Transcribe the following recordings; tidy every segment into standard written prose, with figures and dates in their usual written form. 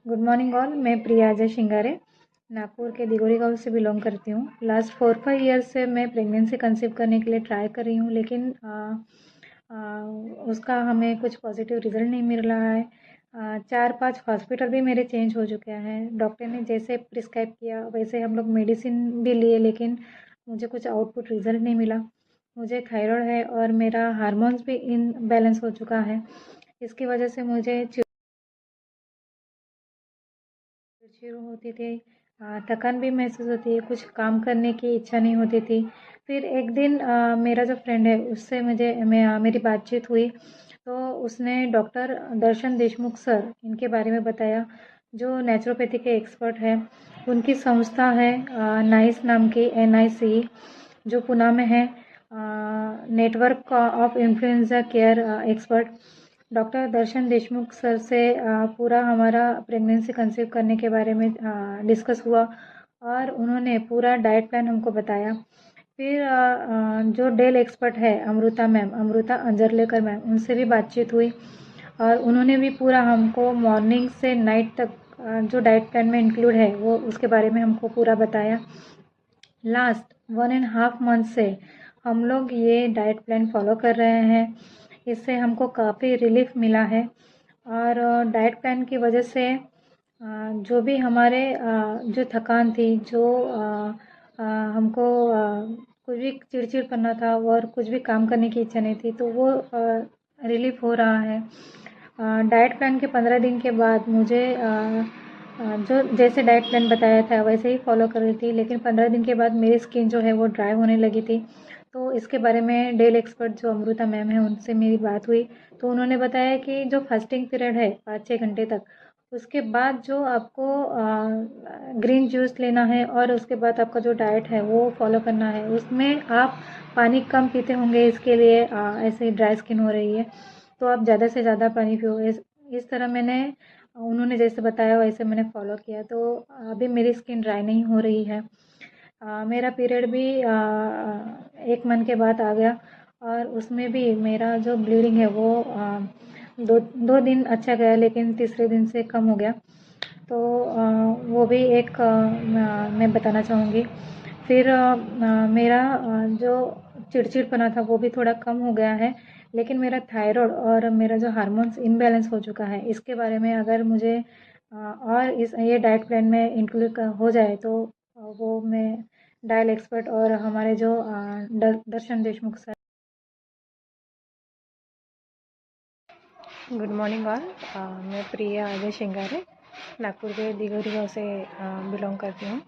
Good morning all. मैं प्रिया अजय शिंगारे नागपुर के दिगोरी गांव से बिलोंग करती हूँ। लास्ट 4-5 ईयर्स से मैं प्रेगनेंसी कंसीव करने के लिए ट्राई कर रही हूँ, लेकिन उसका हमें कुछ पॉजिटिव रिजल्ट नहीं मिल रहा है। 4-5 हॉस्पिटल भी मेरे चेंज हो चुके हैं। डॉक्टर ने जैसे प्रिस्क्राइब किया वैसे हम लोग मेडिसिन भी लिए, लेकिन मुझे कुछ आउटपुट रिजल्ट नहीं मिला। मुझे थायराइड है और मेरा हार्मोन्स भी इनबैलेंस हो चुका है। इसकी वजह से मुझे चिड़चिड़ होती थी, थकान भी महसूस होती है, कुछ काम करने की इच्छा नहीं होती थी। फिर एक दिन मेरा जो फ्रेंड है उससे मेरी बातचीत हुई, तो उसने डॉक्टर दर्शन देशमुख सर इनके बारे में बताया, जो नेचुरोपैथी के एक्सपर्ट हैं। उनकी संस्था है नाइस नाम की, NIC, जो पुणे में है, network of influenza care expert. Doctor Darshan Deshmukh sir से पूरा हमारा प्रेगनेंसी कंसीव करने के बारे में डिस्कस हुआ और उन्होंने पूरा डाइट प्लान हमको बताया। फिर जो डेल एक्सपर्ट है अमृता अंजरलेकर मैम, उनसे भी बातचीत हुई और उन्होंने भी पूरा हमको मॉर्निंग से नाइट तक जो डाइट प्लान में इंक्लूड है वो उसके बारे में हमको पूरा बताया। लास्ट 1.5 मंथ से हम लोग ये डाइट प्लान फॉलो कर रहे हैं। इससे हमको काफ़ी रिलीफ मिला है और डाइट प्लान की वजह से जो भी हमारे जो थकान थी, जो हमको कुछ भी चिड़चिड़पना था और कुछ भी काम करने की इच्छा नहीं थी, तो वो रिलीफ हो रहा है। डाइट प्लान के 15 दिन के बाद मुझे जो जैसे डाइट प्लान बताया था वैसे ही फॉलो कर रही थी, लेकिन 15 दिन के बाद मेरी स्किन जो है वो ड्राई होने लगी थी। तो इसके बारे में डेल एक्सपर्ट जो अमृता मैम है उनसे मेरी बात हुई, तो उन्होंने बताया कि जो फास्टिंग पीरियड है 5-6 घंटे तक, उसके बाद जो आपको ग्रीन जूस लेना है और उसके बाद आपका जो डाइट है वो फॉलो करना है। उसमें आप पानी कम पीते होंगे, इसके लिए ऐसे ड्राई स्किन हो रही है, तो आप ज़्यादा से ज़्यादा पानी पियो। इस तरह मैंने उन्होंने जैसे बताया वैसे मैंने फॉलो किया, तो अभी मेरी स्किन ड्राई नहीं हो रही है। मेरा पीरियड भी 1 मंथ के बाद आ गया और उसमें भी मेरा जो ब्लीडिंग है वो 2 दिन अच्छा गया, लेकिन तीसरे दिन से कम हो गया। तो वो भी एक मैं बताना चाहूँगी। फिर मेरा जो चिड़चिड़पना था वो भी थोड़ा कम हो गया है, लेकिन मेरा थायराइड और मेरा जो हार्मोन्स इम्बैलेंस हो चुका है, इसके बारे में अगर मुझे और इस ये डाइट प्लान में इंक्लूड हो जाए तो वो मैं डायल एक्सपर्ट और हमारे जो Darshan Deshmukh sir. Good morning all. मैं प्रिया अजय शिंगारे नागपुर के दिगोरी गांव से बिलोंग करती हूँ।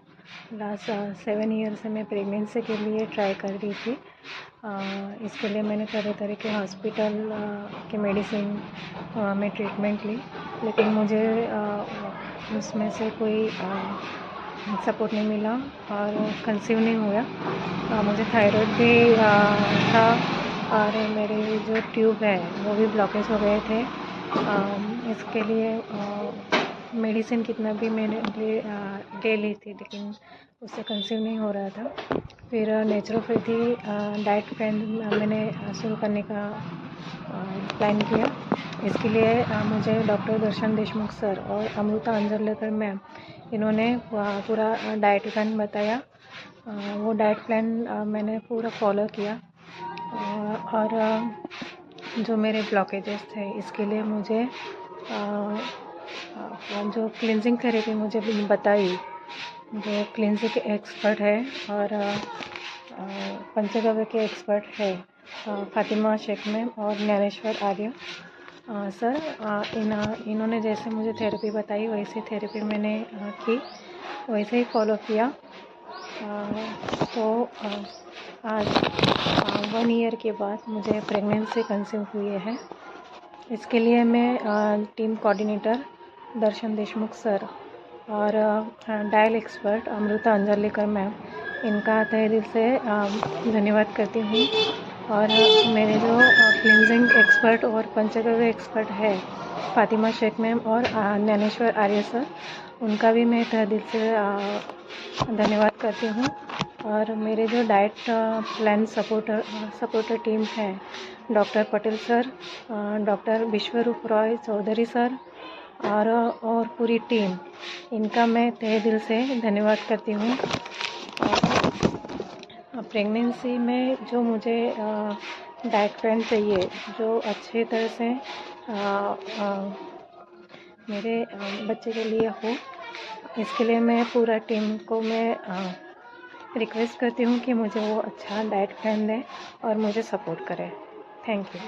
लास्ट 7 ईयर से मैं प्रेगनेंसी के लिए ट्राई कर रही थी। इसके लिए मैंने तरह तरह के हॉस्पिटल के मेडिसिन में ट्रीटमेंट ली, लेकिन मुझे उसमें से कोई सपोर्ट नहीं मिला और कंसीव नहीं हुआ। मुझे थायराइड भी था और मेरे जो ट्यूब है वो भी ब्लॉकेज हो गए थे। इसके लिए मेडिसिन कितना भी मैंने ले ली थी, लेकिन उससे कंसीव नहीं हो रहा था। फिर नेचुरोपैथी डाइट प्लान मैंने शुरू करने का प्लान किया। इसके लिए मुझे डॉक्टर दर्शन देशमुख सर और अमृता अंजरलेकर मैम, इन्होंने पूरा डाइट प्लान बताया। वो डाइट प्लान मैंने पूरा फॉलो किया और जो मेरे ब्लॉकेजेस थे इसके लिए मुझे जो क्लिनजिंग थेरेपी मुझे बताई, जो क्लिनजिंग एक्सपर्ट है और पंचगव्य के एक्सपर्ट है फातिमा शेख मैम और ज्ञानेश्वर आर्य सर, इन्होंने जैसे मुझे थेरेपी बताई वैसे थेरेपी मैंने की, वैसे ही फॉलो किया। तो आज 1 ईयर के बाद मुझे प्रेगनेंसी कंसीव हुई है। इसके लिए मैं टीम कोऑर्डिनेटर दर्शन देशमुख सर और डायल एक्सपर्ट अमृता अंजरलेकर मैम, इनका तहे दिल से धन्यवाद करती हूँ। और मेरे जो क्लिनजिंग एक्सपर्ट और पंचगव्य एक्सपर्ट है फातिमा शेख मैम और ज्ञानेश्वर आर्य सर, उनका भी मैं तहे दिल से धन्यवाद करती हूँ। और मेरे जो डाइट प्लान सपोर्टर टीम है डॉक्टर पटेल सर, डॉक्टर विश्वरूप रॉय चौधरी सर, और पूरी टीम, इनका मैं तहे दिल से धन्यवाद करती हूँ। प्रेगनेंसी में जो मुझे डाइट प्लान चाहिए, जो अच्छे तरह से मेरे बच्चे के लिए हो, इसके लिए मैं पूरा टीम को मैं रिक्वेस्ट करती हूँ कि मुझे वो अच्छा डाइट प्लान दें और मुझे सपोर्ट करें। Thank you.